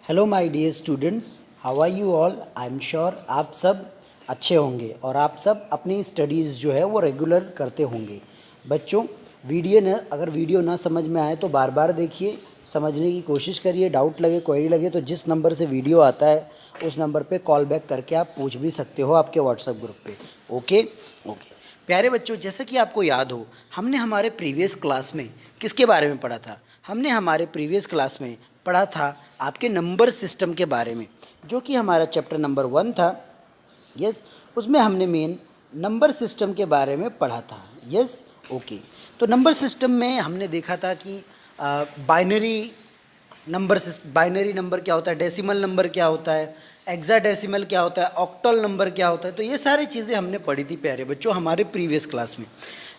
Hello my dear students, how are you all. I am sure आप सब अच्छे होंगे और आप सब अपनी स्टडीज़ जो है वो रेगुलर करते होंगे। बच्चों, अगर वीडियो ना समझ में आए तो बार बार देखिए, समझने की कोशिश करिए। डाउट लगे, क्वेरी लगे तो जिस नंबर से वीडियो आता है उस नंबर पे कॉल बैक करके आप पूछ भी सकते हो आपके व्हाट्सएप ग्रुप पे। ओके ओके प्यारे बच्चों, जैसा कि आपको याद हो, हमने हमारे प्रीवियस क्लास में किसके बारे में पढ़ा था। हमने हमारे प्रीवियस क्लास में पढ़ा था आपके नंबर सिस्टम के बारे में, जो कि हमारा चैप्टर नंबर 1 था। यस, उसमें हमने मेन नंबर सिस्टम के बारे में पढ़ा था। Yes, okay. तो नंबर सिस्टम में हमने देखा था कि बाइनरी नंबर क्या होता है, डेसिमल नंबर क्या होता है, हेक्साडेसिमल क्या होता है, ऑक्टल नंबर क्या होता है। तो ये सारी चीज़ें हमने पढ़ी थी प्यारे बच्चों हमारे प्रीवियस क्लास में।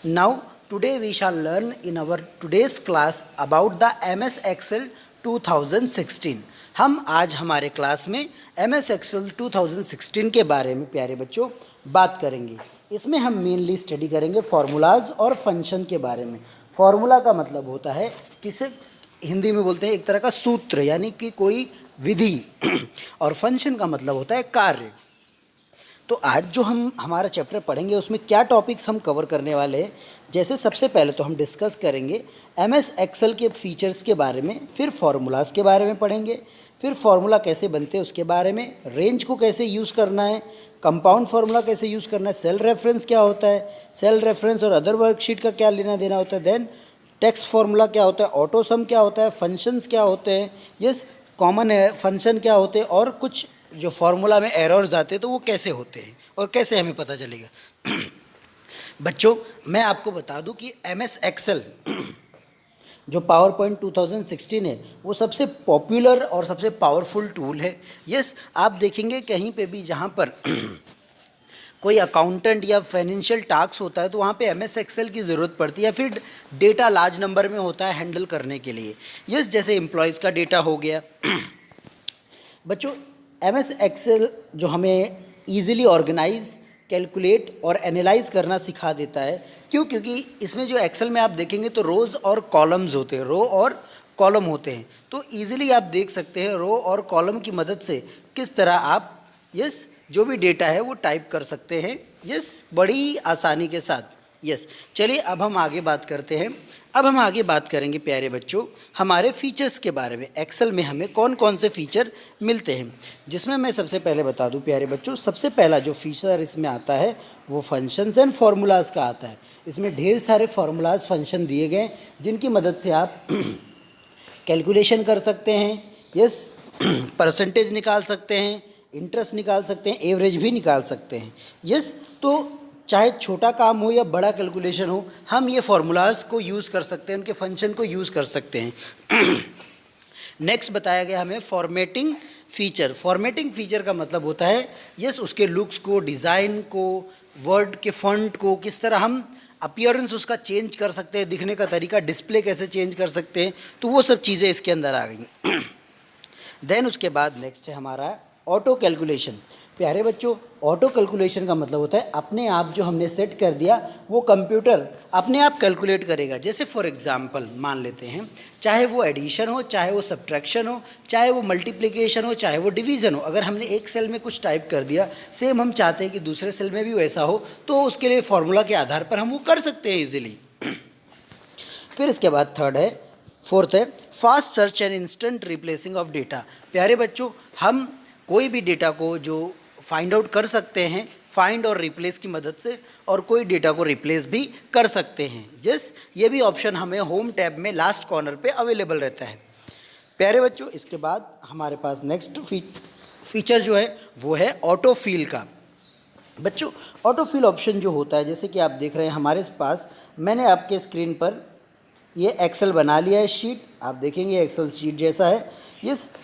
Now today we shall learn in our today's class about the MS Excel 2016। हम आज हमारे क्लास में MS Excel 2016 के बारे में प्यारे बच्चों बात करेंगे। इसमें हम मेनली स्टडी करेंगे फार्मूलाज और फंक्शन के बारे में। फार्मूला का मतलब होता है, किसे हिंदी में बोलते हैं एक तरह का सूत्र, यानी कि कोई विधि और फंक्शन का मतलब होता है कार्य। तो आज जो हम हमारा चैप्टर पढ़ेंगे उसमें क्या टॉपिक्स हम कवर करने वाले हैं। जैसे सबसे पहले तो हम डिस्कस करेंगे MS Excel के फीचर्स के बारे में, फिर फार्मूलाज के बारे में पढ़ेंगे, फिर फार्मूला कैसे बनते हैं उसके बारे में, रेंज को कैसे यूज़ करना है, कंपाउंड फार्मूला कैसे यूज़ करना है, सेल रेफरेंस क्या होता है, सेल रेफरेंस और अदर वर्कशीट का क्या लेना देना होता है, देन टेक्स्ट फार्मूला क्या होता है, ऑटो सम क्या होता है, फंक्शंस क्या होते हैं, यस कॉमन है फंक्शन क्या होते हैं, और कुछ जो फार्मूला में एरर्स आते हैं तो वो कैसे होते हैं और कैसे हमें पता चलेगा। बच्चों, मैं आपको बता दूं कि MS Excel जो पावर पॉइंट 2016 है वो सबसे पॉपुलर और सबसे पावरफुल टूल है। यस, आप देखेंगे कहीं पे भी जहाँ पर कोई अकाउंटेंट या फाइनेंशियल टास्क होता है तो वहाँ पे MS Excel की ज़रूरत पड़ती है, फिर डेटा लार्ज नंबर में होता है हैंडल करने के लिए। यस, जैसे एम्प्लॉयज़ का डेटा हो गया। बच्चों, MS Excel जो हमें ईज़िली ऑर्गेनाइज, कैलकुलेट और एनालाइज करना सिखा देता है। क्यों? क्योंकि इसमें जो एक्सेल में आप देखेंगे तो रोज़ और कॉलम्स होते हैं, रो और कॉलम होते हैं। तो ईज़िली आप देख सकते हैं रो और कॉलम की मदद से किस तरह आप जो भी डेटा है वो टाइप कर सकते हैं, बड़ी आसानी के साथ। चलिए अब हम आगे बात करते हैं। अब हम आगे बात करेंगे प्यारे बच्चों हमारे फीचर्स के बारे में। एक्सेल में हमें कौन कौन से फीचर मिलते हैं, जिसमें मैं सबसे पहले बता दूं प्यारे बच्चों, सबसे पहला जो फीचर इसमें आता है वो फंक्शंस एंड फार्मूलाज का आता है। इसमें ढेर सारे फार्मूलाज फंक्शन दिए गए जिनकी मदद से आप कैलकुलेशन कर सकते हैं, परसेंटेज निकाल सकते हैं, इंटरेस्ट निकाल सकते हैं, एवरेज भी निकाल सकते हैं। तो चाहे छोटा काम हो या बड़ा कैलकुलेशन हो, हम ये फार्मूलाज को यूज़ कर सकते हैं, उनके फंक्शन को यूज़ कर सकते हैं। नेक्स्ट बताया गया हमें फॉर्मेटिंग फीचर। फॉर्मेटिंग फीचर का मतलब होता है उसके लुक्स को, डिज़ाइन को, वर्ड के फॉन्ट को किस तरह हम अपीयरेंस उसका चेंज कर सकते हैं, दिखने का तरीका, डिस्प्ले कैसे चेंज कर सकते हैं। तो वो सब चीज़ें इसके अंदर आ गई। देन उसके बाद नेक्स्ट है हमारा ऑटो कैलकुलेशन। प्यारे बच्चों, ऑटो कैलकुलेशन का मतलब होता है अपने आप जो हमने सेट कर दिया वो कंप्यूटर अपने आप कैलकुलेट करेगा। जैसे फॉर एग्जांपल मान लेते हैं, चाहे वो एडिशन हो, चाहे वो सब्ट्रैक्शन हो, चाहे वो मल्टीप्लिकेशन हो, चाहे वो डिवीज़न हो, अगर हमने एक सेल में कुछ टाइप कर दिया, सेम हम चाहते हैं कि दूसरे सेल में भी वैसा हो, तो उसके लिए फार्मूला के आधार पर हम वो कर सकते हैं ईजिली। फिर इसके बाद फोर्थ है fast search and instant replacing of data. प्यारे बच्चों, हम कोई भी डेटा को जो फाइंड आउट कर सकते हैं फाइंड और रिप्लेस की मदद से, और कोई डेटा को रिप्लेस भी कर सकते हैं। ये भी ऑप्शन हमें होम टैब में लास्ट कॉर्नर पे अवेलेबल रहता है। प्यारे बच्चों, इसके बाद हमारे पास नेक्स्ट फीचर जो है वो है ऑटो फिल का। बच्चों, ऑटो फिल ऑप्शन जो होता है, जैसे कि आप देख रहे हैं हमारे पास, मैंने आपके स्क्रीन पर ये एक्सेल बना लिया है शीट, आप देखेंगे एक्सेल शीट जैसा है।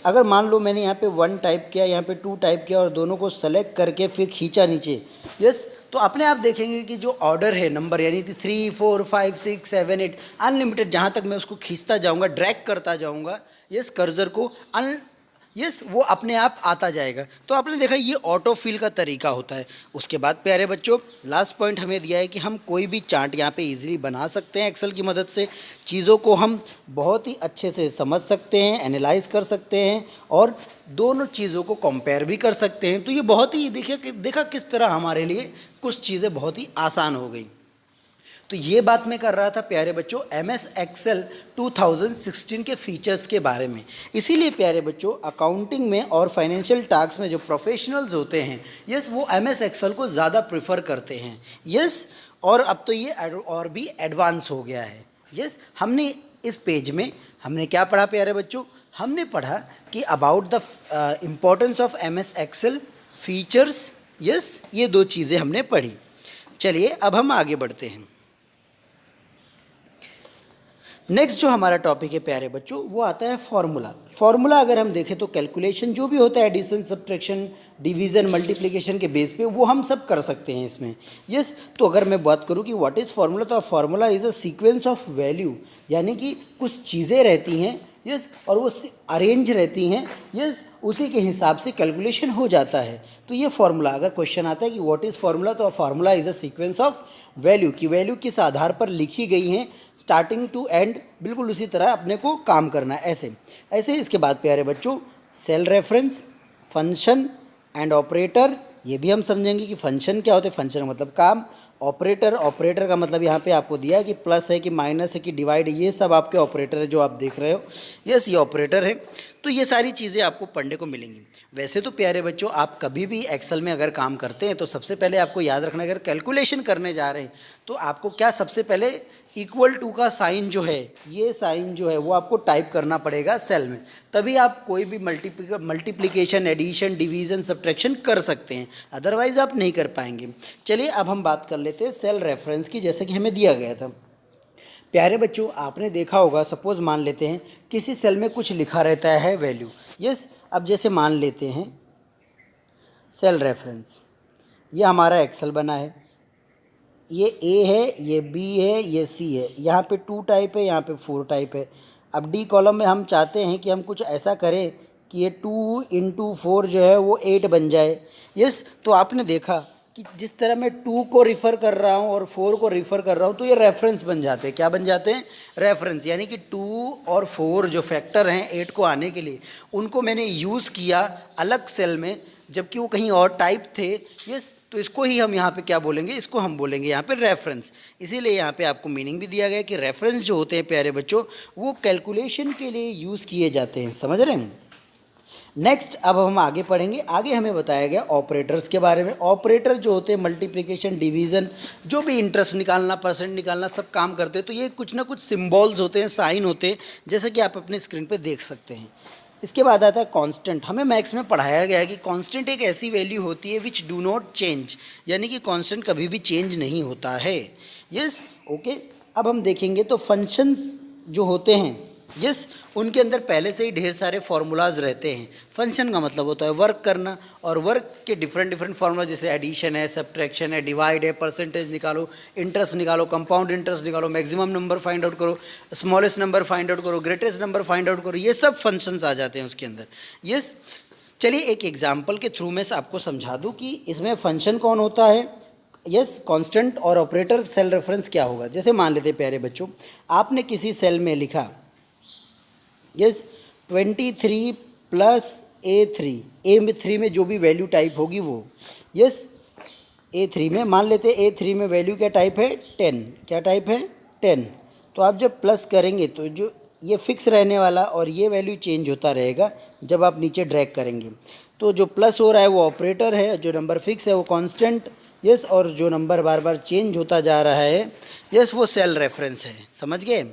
अगर मान लो मैंने यहाँ पे 1 टाइप किया, यहाँ पे 2 टाइप किया और दोनों को सेलेक्ट करके फिर खींचा नीचे, तो अपने आप देखेंगे कि जो ऑर्डर है नंबर, यानी कि 3, 4, 5, 6, 7, 8 अनलिमिटेड, जहाँ तक मैं उसको खींचता जाऊँगा, ड्रैग करता जाऊँगा कर्सर को यस वो अपने आप आता जाएगा। तो आपने देखा ये ऑटो फिल का तरीका होता है। उसके बाद प्यारे बच्चों लास्ट पॉइंट हमें दिया है कि हम कोई भी चार्ट यहाँ पे इजीली बना सकते हैं एक्सेल की मदद से। चीज़ों को हम बहुत ही अच्छे से समझ सकते हैं, एनालाइज कर सकते हैं और दोनों चीज़ों को कंपेयर भी कर सकते हैं। तो ये बहुत ही देखा किस तरह हमारे लिए कुछ चीज़ें बहुत ही आसान हो गई। तो ये बात मैं कर रहा था प्यारे बच्चों MS एक्सेल 2016 के फीचर्स के बारे में। इसीलिए प्यारे बच्चों अकाउंटिंग में और फाइनेंशियल टास्क में जो प्रोफेशनल्स होते हैं यस वो MS एक्सेल को ज़्यादा प्रेफर करते हैं। यस और अब तो ये और भी एडवांस हो गया है। यस हमने इस पेज में हमने क्या पढ़ा प्यारे बच्चों, हमने पढ़ा कि about the importance of MS Excel features. Yes ये दो चीज़ें हमने पढ़ी। चलिए अब हम आगे बढ़ते हैं। नेक्स्ट जो हमारा टॉपिक है प्यारे बच्चों वो आता है फॉर्मूला। फॉर्मूला अगर हम देखें तो कैलकुलेशन जो भी होता है एडिशन, सब्ट्रैक्शन, डिवीज़न, मल्टीप्लिकेशन के बेस पे वो हम सब कर सकते हैं इसमें। यस तो अगर मैं बात करूँ कि व्हाट इज़ फार्मूला, तो formula is a sequence of value, यानी कि कुछ चीज़ें रहती हैं यस और वो अरेंज रहती हैं यस उसी के हिसाब से कैलकुलेशन हो जाता है। तो ये फार्मूला अगर क्वेश्चन आता है कि व्हाट इज़ फार्मूला, तो formula is a sequence of value की वैल्यू किस आधार पर लिखी गई हैं स्टार्टिंग टू एंड, बिल्कुल उसी तरह अपने को काम करना है ऐसे ऐसे। इसके बाद प्यारे बच्चों cell reference, function and operator, ये भी हम समझेंगे कि फंक्शन क्या होते हैं। फंक्शन मतलब काम, ऑपरेटर का मतलब यहाँ पे आपको दिया है कि प्लस है कि माइनस है कि डिवाइड, ये सब आपके ऑपरेटर है जो आप देख रहे हो। यस ये ऑपरेटर है। तो ये सारी चीज़ें आपको पढ़ने को मिलेंगी। वैसे तो प्यारे बच्चों आप कभी भी एक्सेल में अगर काम करते हैं तो सबसे पहले आपको याद रखना, अगर कैलकुलेशन करने जा रहे हैं तो आपको क्या सबसे पहले इक्वल टू का साइन जो है, ये साइन जो है वो आपको टाइप करना पड़ेगा सेल में, तभी आप कोई भी मल्टीप्लिकेशन, एडिशन, डिवीज़न, सब्ट्रैक्शन कर सकते हैं, अदरवाइज़ आप नहीं कर पाएंगे। चलिए अब हम बात कर लेते हैं सेल रेफरेंस की, जैसे कि हमें दिया गया था। प्यारे बच्चों आपने देखा होगा, सपोज़ मान लेते हैं किसी सेल में कुछ लिखा रहता है वैल्यू। यस अब जैसे मान लेते हैं सेल रेफरेंस, ये हमारा एक्सेल बना है, ये A है, ये B है, ये C है, यहाँ पे 2 टाइप है, यहाँ पे 4 टाइप है। अब D कॉलम में हम चाहते हैं कि हम कुछ ऐसा करें कि ये 2 × 4 जो है वो 8 बन जाए। यस तो आपने देखा कि जिस तरह मैं 2 को रिफ़र कर रहा हूँ और 4 को रिफ़र कर रहा हूँ तो ये रेफरेंस बन जाते हैं। क्या बन जाते हैं? रेफरेंस। यानी कि 2 और 4 जो फैक्टर हैं 8 को आने के लिए, उनको मैंने यूज़ किया अलग सेल में, जबकि वो कहीं और टाइप थे। यस तो इसको ही हम यहाँ पे क्या बोलेंगे, इसको हम बोलेंगे यहाँ पे रेफरेंस। इसीलिए यहाँ पे आपको मीनिंग भी दिया गया कि रेफरेंस जो होते हैं प्यारे बच्चों वो कैलकुलेशन के लिए यूज़ किए जाते हैं। समझ रहे हैं? नेक्स्ट अब हम आगे पढ़ेंगे। आगे हमें बताया गया ऑपरेटर्स के बारे में। ऑपरेटर जो होते हैं मल्टीप्लिकेशन, डिवीज़न, जो भी इंटरेस्ट निकालना, परसेंट निकालना, सब काम करते हैं। तो ये कुछ ना कुछ सिम्बॉल्स होते हैं, साइन होते हैं, जैसे कि आप अपने स्क्रीन पे देख सकते हैं। इसके बाद आता है कांस्टेंट। हमें मैथ्स में पढ़ाया गया है कि कांस्टेंट एक ऐसी वैल्यू होती है विच डू नॉट चेंज, यानी कि कांस्टेंट कभी भी चेंज नहीं होता है। यस ओके अब हम देखेंगे तो फंक्शंस जो होते हैं यस उनके अंदर पहले से ही ढेर सारे फार्मूलाज रहते हैं। फंक्शन का मतलब होता है वर्क करना, और वर्क के डिफरेंट फार्मूला, जैसे एडिशन है, सब्ट्रैक्शन है, डिवाइड है, परसेंटेज निकालो, इंटरेस्ट निकालो, कंपाउंड इंटरेस्ट निकालो, मैक्सिमम नंबर फाइंड आउट करो, स्मॉलेस्ट नंबर फाइंड आउट करो, ग्रेटेस्ट नंबर फाइंड आउट करो, ये सब फंक्शंस आ जाते हैं उसके अंदर। यस चलिए एक एग्जाम्पल के थ्रू मैं आपको समझा दूँ कि इसमें फंक्शन कौन होता है, यस कांस्टेंट और ऑपरेटर सेल रेफरेंस क्या होगा। जैसे मान लेते प्यारे बच्चों आपने किसी सेल में लिखा यस 23 + A3, A3 में जो भी वैल्यू टाइप होगी वो, यस A3 में मान लेते A3 में वैल्यू क्या टाइप है 10, क्या टाइप है 10। तो आप जब प्लस करेंगे तो जो ये फिक्स रहने वाला और ये वैल्यू चेंज होता रहेगा जब आप नीचे ड्रैग करेंगे। तो जो प्लस हो रहा है वो ऑपरेटर है, जो नंबर फिक्स है वो कांस्टेंट, यस और जो नंबर बार बार चेंज होता जा रहा है यस वो सेल रेफरेंस है। समझ गए?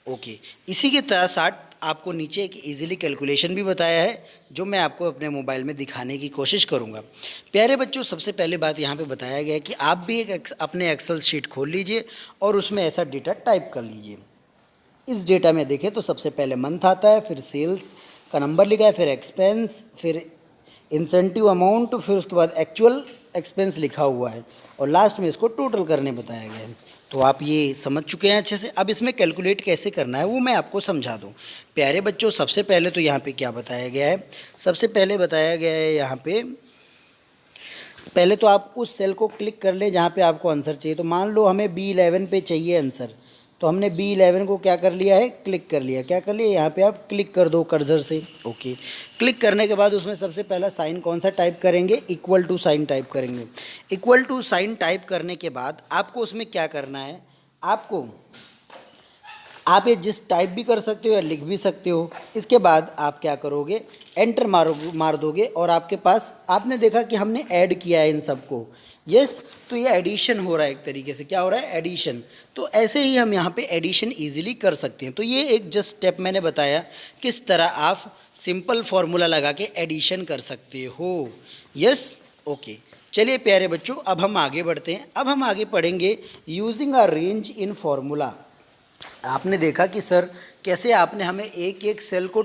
ओके इसी के साथ आपको नीचे एक इजीली कैलकुलेशन भी बताया है जो मैं आपको अपने मोबाइल में दिखाने की कोशिश करूंगा। प्यारे बच्चों सबसे पहले बात यहाँ पे बताया गया है कि आप भी एक अपने एक्सेल शीट खोल लीजिए और उसमें ऐसा डेटा टाइप कर लीजिए। इस डेटा में देखें तो सबसे पहले मंथ आता है, फिर सेल्स का नंबर लिखा है, फिर एक्सपेंस, फिर इंसेंटिव अमाउंट, फिर उसके बाद एक्चुअल एक्सपेंस लिखा हुआ है और लास्ट में इसको टोटल करने बताया गया है। तो आप ये समझ चुके हैं अच्छे से। अब इसमें कैलकुलेट कैसे करना है वो मैं आपको समझा दूं। प्यारे बच्चों, सबसे पहले तो यहाँ पे क्या बताया गया है, सबसे पहले बताया गया है यहाँ पे, पहले तो आप उस सेल को क्लिक कर ले जहाँ पे आपको आंसर चाहिए। तो मान लो हमें B11 पे चाहिए आंसर, तो हमने B11 को क्या कर लिया है, क्लिक कर लिया। क्या कर लिया, यहाँ पे आप क्लिक कर दो कर्सर से। ओके, क्लिक करने के बाद उसमें सबसे पहला साइन कौन सा टाइप करेंगे, इक्वल टू साइन टाइप करेंगे। इक्वल टू साइन टाइप करने के बाद आपको उसमें क्या करना है, आपको आप ये जिस टाइप भी कर सकते हो या लिख भी सकते हो। इसके बाद आप क्या करोगे, एंटर मार दोगे और आपके पास, आपने देखा कि हमने ऐड किया है इन सबको। यस, तो ये एडिशन हो रहा है एक तरीके से। क्या हो रहा है, एडिशन। तो ऐसे ही हम यहाँ पे एडिशन इजीली कर सकते हैं। तो ये एक जस्ट स्टेप मैंने बताया किस तरह आप सिंपल फार्मूला लगा के एडिशन कर सकते हो। Yes, okay. चलिए प्यारे बच्चों, अब हम आगे बढ़ते हैं। अब हम आगे पढ़ेंगे using a range in formula. आपने देखा कि सर कैसे आपने हमें एक एक सेल को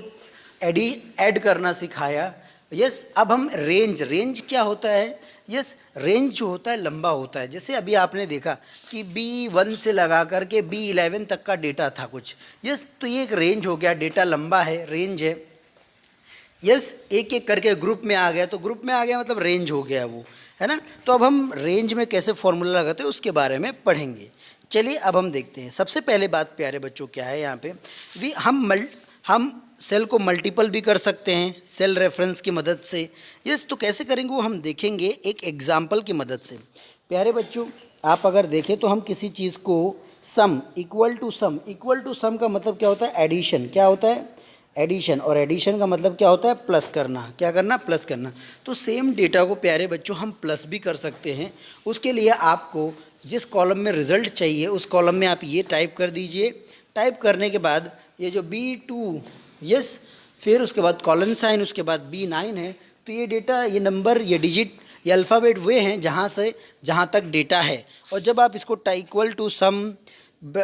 ऐड करना सिखाया। यस, अब हम रेंज क्या होता है, यस, रेंज जो होता है लंबा होता है। जैसे अभी आपने देखा कि B1 से लगा करके B11 तक का डेटा था कुछ। यस, तो ये एक रेंज हो गया, डेटा लंबा है, रेंज है। यस, एक एक करके ग्रुप में आ गया, तो ग्रुप में आ गया मतलब रेंज हो गया वो, है ना। तो अब हम रेंज में कैसे फॉर्मूला लगाते हैं उसके बारे में पढ़ेंगे। चलिए अब हम देखते हैं। सबसे पहले बात प्यारे बच्चों क्या है, यहाँ पे हम सेल को मल्टीपल भी कर सकते हैं सेल रेफरेंस की मदद से। यस, तो कैसे करेंगे वो हम देखेंगे एक एग्जाम्पल की मदद से। प्यारे बच्चों, आप अगर देखें तो हम किसी चीज़ को सम इक्वल टू सम का मतलब क्या होता है, एडिशन। क्या होता है, एडिशन। और एडिशन का मतलब क्या होता है, प्लस करना। क्या करना, प्लस करना। तो सेम डेटा को प्यारे बच्चों हम प्लस भी कर सकते हैं। उसके लिए आपको जिस कॉलम में रिज़ल्ट चाहिए उस कॉलम में आप ये टाइप कर दीजिए। टाइप करने के बाद ये जो B2, यस, फिर उसके बाद कॉलन साइन, उसके बाद B9 है। तो ये डेटा, ये नंबर, ये डिजिट, ये अल्फ़ाबेट वे हैं जहाँ तक डेटा है। और जब आप इसको equal to sum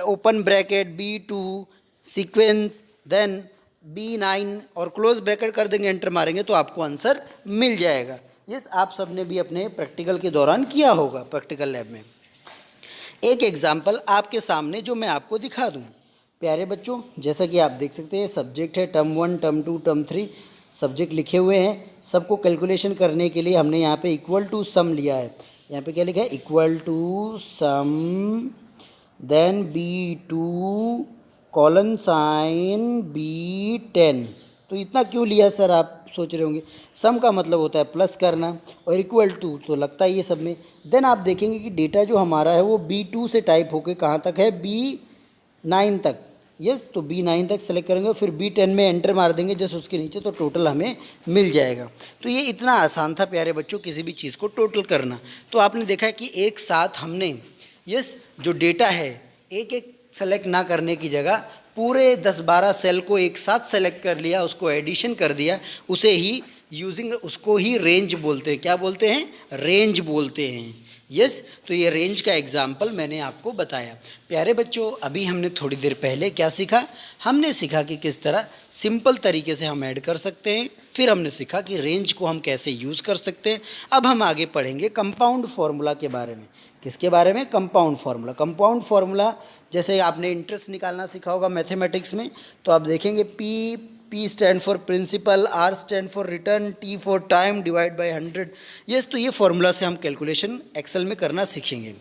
open bracket B2 sequence then B9 और क्लोज ब्रैकेट कर देंगे, एंटर मारेंगे तो आपको आंसर मिल जाएगा। यस, आप सबने भी अपने प्रैक्टिकल के दौरान किया होगा, प्रैक्टिकल लैब में। एक एग्जाम्पल आपके सामने जो मैं आपको दिखा दूं। प्यारे बच्चों, जैसा कि आप देख सकते हैं सब्जेक्ट है टर्म 1, टर्म 2, टर्म 3 सब्जेक्ट लिखे हुए हैं। सबको कैलकुलेशन करने के लिए हमने यहाँ पे इक्वल टू सम लिया है। यहाँ पे क्या लिखा है, equal to sum then B2 colon sign B10। तो इतना क्यों लिया सर, आप सोच रहे होंगे। सम का मतलब होता है प्लस करना और इक्वल टू तो लगता है ये सब में। देन आप देखेंगे कि डेटा जो हमारा है वो B2 से टाइप होके कहाँ तक है, B9 तक। यस, तो B9 तक सेलेक्ट करेंगे और फिर B10 में एंटर मार देंगे जस्ट उसके नीचे, तो टोटल हमें मिल जाएगा। तो ये इतना आसान था प्यारे बच्चों किसी भी चीज़ को टोटल करना। तो आपने देखा कि एक साथ हमने यस जो डेटा है एक एक सेलेक्ट ना करने की जगह पूरे 10-12 सेल को एक साथ सेलेक्ट कर लिया, उसको एडिशन कर दिया। उसे ही यूजिंग, उसको ही रेंज बोलते हैं। क्या बोलते हैं, रेंज बोलते हैं। यस, तो ये रेंज का एग्जाम्पल मैंने आपको बताया। प्यारे बच्चों, अभी हमने थोड़ी देर पहले क्या सीखा, हमने सीखा कि किस तरह सिंपल तरीके से हम ऐड कर सकते हैं। फिर हमने सीखा कि रेंज को हम कैसे यूज़ कर सकते हैं। अब हम आगे पढ़ेंगे कंपाउंड फार्मूला के बारे में। किसके बारे में, कंपाउंड फार्मूला। कंपाउंड फार्मूला जैसे आपने इंटरेस्ट निकालना सीखा होगा मैथमेटिक्स में, तो आप देखेंगे P stand for principal, R stand for return, T for time, divide by 100। Yes, तो ये फार्मूला से हम कैलकुलेशन एक्सेल में करना सीखेंगे।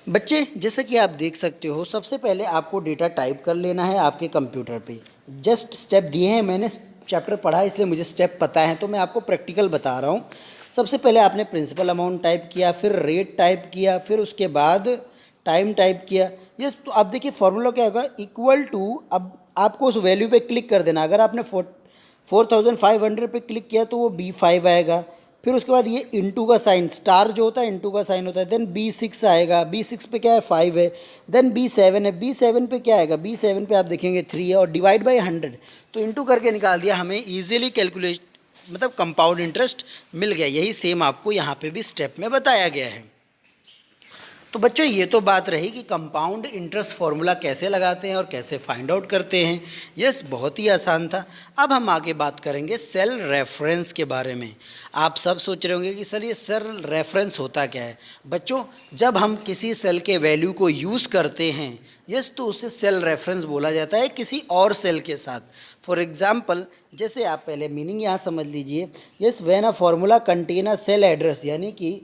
बच्चे, जैसे कि आप देख सकते हो, सबसे पहले आपको डेटा टाइप कर लेना है आपके कंप्यूटर पे। जस्ट स्टेप दिए हैं, मैंने चैप्टर पढ़ा इसलिए मुझे स्टेप पता है, तो मैं आपको प्रैक्टिकल बता रहा हूँ। सबसे पहले आपने प्रिंसिपल अमाउंट टाइप किया, फिर रेट टाइप किया, फिर उसके बाद टाइम टाइप किया। यस, तो अब देखिए फॉर्मूला क्या होगा, इक्वल टू, अब आपको उस वैल्यू पे क्लिक कर देना। अगर आपने 4500 पे क्लिक किया तो वो B5 आएगा। फिर उसके बाद ये इंटू का साइन, स्टार जो होता है इंटू का साइन होता है। देन B6 आएगा, B6 पे क्या है, 5 है। देन B7 है, B7 पे क्या आएगा, B7 पे आप देखेंगे 3 है और डिवाइड बाई 100। तो इंटू करके निकाल दिया, हमें ईजिली कैलकुलेट मतलब कंपाउंड इंटरेस्ट मिल गया। यही सेम आपको यहाँ पे भी स्टेप में बताया गया है। तो बच्चों ये तो बात रही कि कंपाउंड इंटरेस्ट फार्मूला कैसे लगाते हैं और कैसे फाइंड आउट करते हैं। यस, बहुत ही आसान था। अब हम आगे बात करेंगे सेल रेफरेंस के बारे में। आप सब सोच रहे होंगे कि सर ये सेल रेफरेंस होता क्या है। बच्चों, जब हम किसी सेल के वैल्यू को यूज़ करते हैं, यस, तो उसे सेल रेफरेंस बोला जाता है किसी और सेल के साथ। फॉर एग्जाम्पल, जैसे आप पहले मीनिंग यहाँ समझ लीजिए। Yes, when a formula contain a cell address, यानी कि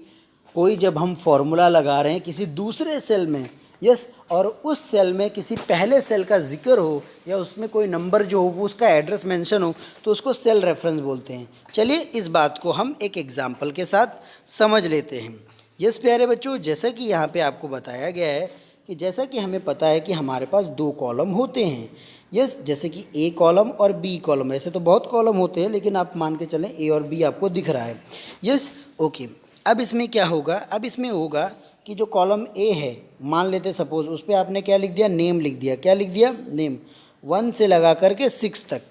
कोई जब हम फार्मूला लगा रहे हैं किसी दूसरे सेल में, यस, और उस सेल में किसी पहले सेल का जिक्र हो या उसमें कोई नंबर जो हो वो उसका एड्रेस मेंशन हो, तो उसको सेल रेफरेंस बोलते हैं। चलिए इस बात को हम एक एग्जांपल के साथ समझ लेते हैं। यस प्यारे बच्चों, जैसा कि यहाँ पे आपको बताया गया है कि जैसा कि हमें पता है कि हमारे पास 2 कॉलम होते हैं। यस, जैसे कि ए कॉलम और बी कॉलम। ऐसे तो बहुत कॉलम होते हैं, लेकिन आप मान के चलें ए और बी आपको दिख रहा है। Yes, okay. अब इसमें क्या होगा, अब इसमें होगा कि जो कॉलम ए है, मान लेते सपोज उस पर आपने क्या लिख दिया, नेम लिख दिया। क्या लिख दिया, नेम। 1 से लगा करके 6 तक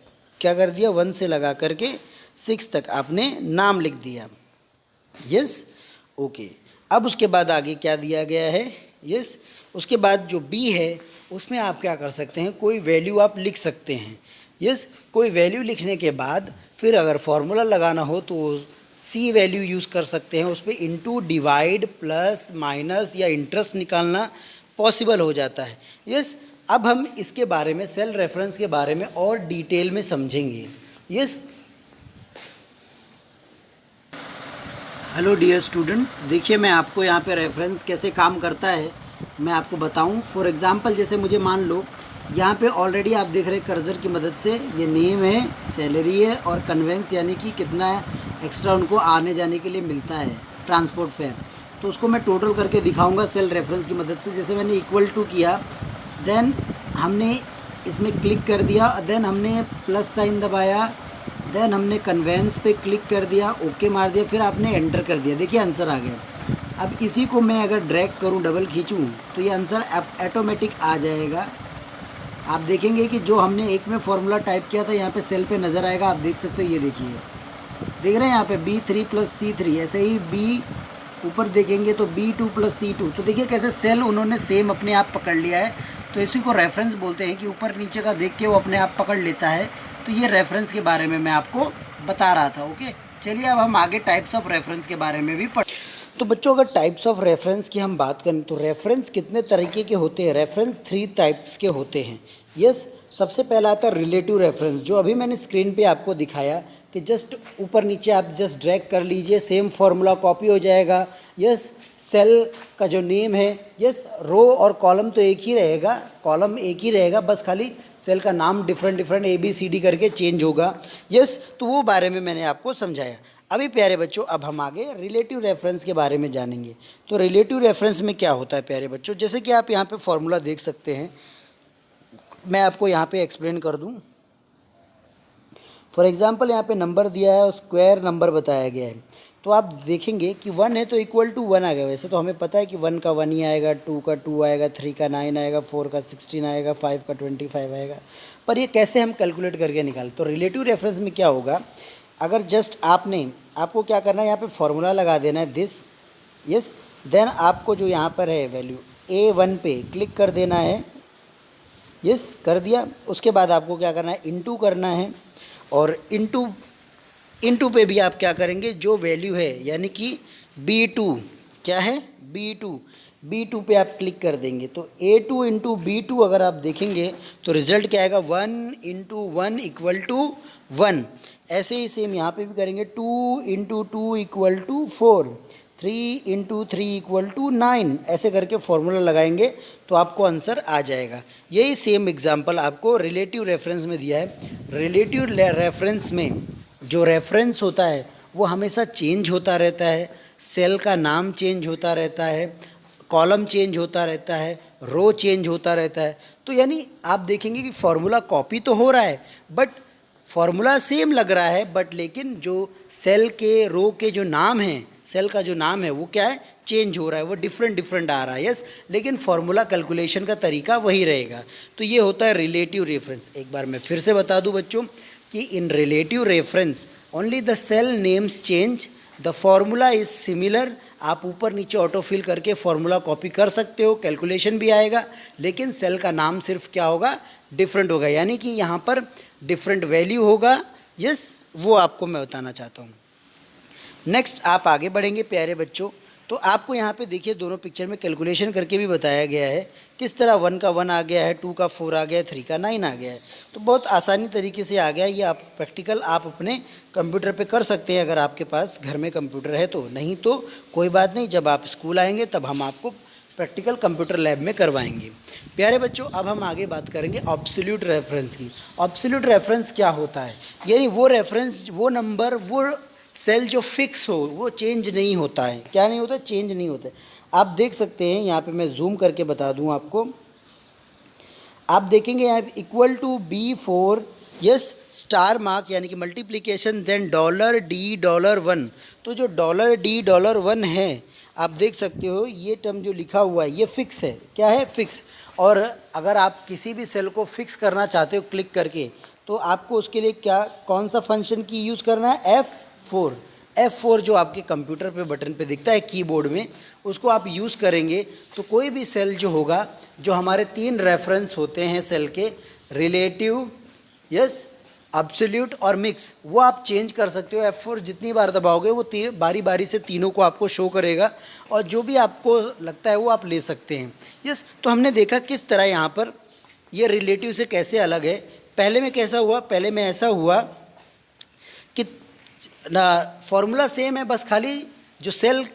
क्या कर दिया, 1 से लगा करके 6 तक आपने नाम लिख दिया। Yes, okay. अब उसके बाद आगे क्या दिया गया है, यस, उसके बाद जो बी है उसमें आप क्या कर सकते हैं, कोई वैल्यू आप लिख सकते हैं। यस, कोई वैल्यू लिखने के बाद फिर अगर फॉर्मूला लगाना हो तो सी वैल्यू यूज़ कर सकते हैं। उस पर इंटू, डिवाइड, प्लस, माइनस या इंटरेस्ट निकालना पॉसिबल हो जाता है। यस, अब हम इसके बारे में, सेल रेफरेंस के बारे में और डिटेल में समझेंगे। यस, हेलो डियर स्टूडेंट्स, देखिए मैं आपको यहाँ पे रेफरेंस कैसे काम करता है मैं आपको बताऊँ। फॉर एग्जांपल, जैसे मुझे मान लो यहाँ पे ऑलरेडी आप देख रहे हैं कर्सर की मदद से, ये नेम है, सैलरी है और कन्वेंस यानी कि कितना एक्स्ट्रा उनको आने जाने के लिए मिलता है, ट्रांसपोर्ट फेयर। तो उसको मैं टोटल करके दिखाऊंगा सेल रेफरेंस की मदद से। जैसे मैंने इक्वल टू किया, देन हमने इसमें क्लिक कर दिया, देन हमने प्लस साइन दबाया, देन हमने कन्वेंस पे क्लिक कर दिया, ओके मार दिया, फिर आपने एंटर कर दिया। देखिए आंसर आ गया। अब इसी को मैं अगर ड्रैग करूँ, डबल खींचूँ, तो ये आंसर ऑटोमेटिक आ जाएगा। आप देखेंगे कि जो हमने एक में फॉर्मूला टाइप किया था यहाँ पे सेल पे नज़र आएगा। आप देख सकते हो, ये देखिए, देख रहे हैं यहाँ पे B3 + C3। ऐसे ही B ऊपर देखेंगे तो B2 + C2। तो देखिए कैसे सेल उन्होंने सेम अपने आप पकड़ लिया है। तो इसी को रेफरेंस बोलते हैं कि ऊपर नीचे का देख के वो अपने आप पकड़ लेता है। तो ये रेफरेंस के बारे में मैं आपको बता रहा था। ओके, चलिए अब हम आगे टाइप्स ऑफ रेफरेंस के बारे में भी तो बच्चों, अगर टाइप्स ऑफ रेफरेंस की हम बात करें तो रेफरेंस कितने तरीके के होते हैं। रेफरेंस 3 टाइप्स के होते हैं। यस, सबसे पहला आता है रिलेटिव रेफरेंस, जो अभी मैंने स्क्रीन पे आपको दिखाया कि जस्ट ऊपर नीचे आप जस्ट ड्रैग कर लीजिए, सेम फार्मूला कॉपी हो जाएगा। यस, सेल का जो नेम है, यस, रो और कॉलम तो एक ही रहेगा, कॉलम एक ही रहेगा, बस खाली सेल का नाम डिफरेंट डिफरेंट ABCD करके चेंज होगा। यस, तो वो बारे में मैंने आपको समझाया। अभी प्यारे बच्चों, अब हम आगे रिलेटिव रेफरेंस के बारे में जानेंगे। तो रिलेटिव रेफरेंस में क्या होता है प्यारे बच्चों, जैसे कि आप यहाँ पे फॉर्मूला देख सकते हैं, मैं आपको यहाँ पे एक्सप्लेन कर दूँ। फॉर एग्जांपल, यहाँ पे नंबर दिया है और स्क्वायर नंबर बताया गया है। तो आप देखेंगे कि 1 है तो इक्वल टू 1 आ गया। वैसे तो हमें पता है कि 1 का 1 ही आएगा, 2 का 2 आएगा, 3 का 9 आएगा, 4 का 16 आएगा, 5 का 25 आएगा। पर ये कैसे हम कैलकुलेट करके निकालें। तो रिलेटिव रेफरेंस में क्या होगा, अगर जस्ट आपको क्या करना है, यहाँ पे फॉर्मूला लगा देना है दिस। यस, देन आपको जो यहाँ पर है वैल्यू A1 पे क्लिक कर देना है। यस, कर दिया। उसके बाद आपको क्या करना है, इंटू करना है, और इंटू पे भी आप क्या करेंगे, जो वैल्यू है यानी कि B2 क्या है, B2 पे आप क्लिक कर देंगे। तो A2 × B2 अगर आप देखेंगे तो रिज़ल्ट क्या आएगा, 1 × 1 = 1। ऐसे ही सेम यहाँ पे भी करेंगे, 2 × 2 = 4, 3 × 3 = 9। ऐसे करके फॉर्मूला लगाएंगे तो आपको आंसर आ जाएगा। यही सेम एग्जांपल आपको रिलेटिव रेफरेंस में दिया है। रिलेटिव रेफरेंस में जो रेफरेंस होता है वो हमेशा चेंज होता रहता है, सेल का नाम चेंज होता रहता है, कॉलम चेंज होता रहता है, रो चेंज होता रहता है। तो यानी आप देखेंगे कि फार्मूला कॉपी तो हो रहा है, बट फार्मूला सेम लग रहा है, बट लेकिन जो सेल के, रो के जो नाम हैं, सेल का जो नाम है वो क्या है, चेंज हो रहा है, वो डिफरेंट आ रहा है। यस, लेकिन फार्मूला कैलकुलेशन का तरीका वही रहेगा। तो ये होता है रिलेटिव रेफरेंस। एक बार मैं फिर से बता दूं बच्चों कि in relative reference only the cell names change, the formula is similar. आप ऊपर नीचे ऑटो फिल करके फॉर्मूला कॉपी कर सकते हो, कैलकुलेशन भी आएगा, लेकिन सेल का नाम सिर्फ क्या होगा, डिफरेंट होगा, यानी कि यहाँ पर डिफरेंट वैल्यू होगा। यस, वो आपको मैं बताना चाहता हूँ। नेक्स्ट आप आगे बढ़ेंगे प्यारे बच्चों, तो आपको यहाँ पे देखिए दोनों पिक्चर में कैलकुलेशन करके भी बताया गया है किस तरह 1 का 1 आ गया है, 2 का 4 आ गया है, 3 का 9 आ गया है। तो बहुत आसानी तरीके से आ गया है। ये आप प्रैक्टिकल आप अपने कंप्यूटर पे कर सकते हैं अगर आपके पास घर में कंप्यूटर है तो, नहीं तो कोई बात नहीं, जब आप स्कूल आएंगे तब हम आपको प्रैक्टिकल कंप्यूटर लैब में करवाएंगे। प्यारे बच्चों, अब हम आगे बात करेंगे ऑब्सोल्यूट रेफरेंस की। ऑब्सोल्यूट रेफरेंस क्या होता है, यानी वो रेफरेंस, वो नंबर, वो सेल जो फिक्स हो, वो चेंज नहीं होता है। क्या नहीं होता, चेंज नहीं होता है। आप देख सकते हैं यहाँ पे मैं जूम करके बता दूँ आपको, आप देखेंगे यहाँ equal to B4, yes, star mark यानी कि मल्टीप्लिकेशन, देन $D$1। तो जो $D$1 है, आप देख सकते हो ये टर्म जो लिखा हुआ है ये फिक्स है। क्या है, फिक्स। और अगर आप किसी भी सेल को फिक्स करना चाहते हो क्लिक करके, तो आपको उसके लिए क्या, कौन सा फंक्शन की यूज़ करना है, F4 जो आपके कंप्यूटर पे बटन पे दिखता है कीबोर्ड में, उसको आप यूज़ करेंगे तो कोई भी सेल जो होगा, जो हमारे 3 रेफरेंस होते हैं सेल के, रिलेटिव, यस, एब्सोल्यूट और मिक्स, वो आप चेंज कर सकते हो। F4 जितनी बार दबाओगे वो बारी बारी से तीनों को आपको शो करेगा, और जो भी आपको लगता है वो आप ले सकते हैं। यस, तो हमने देखा किस तरह यहाँ पर ये रिलेटिव से कैसे अलग है। पहले में कैसा हुआ, पहले में ऐसा हुआ कि ना फॉर्मूला सेम है, बस खाली जो सेल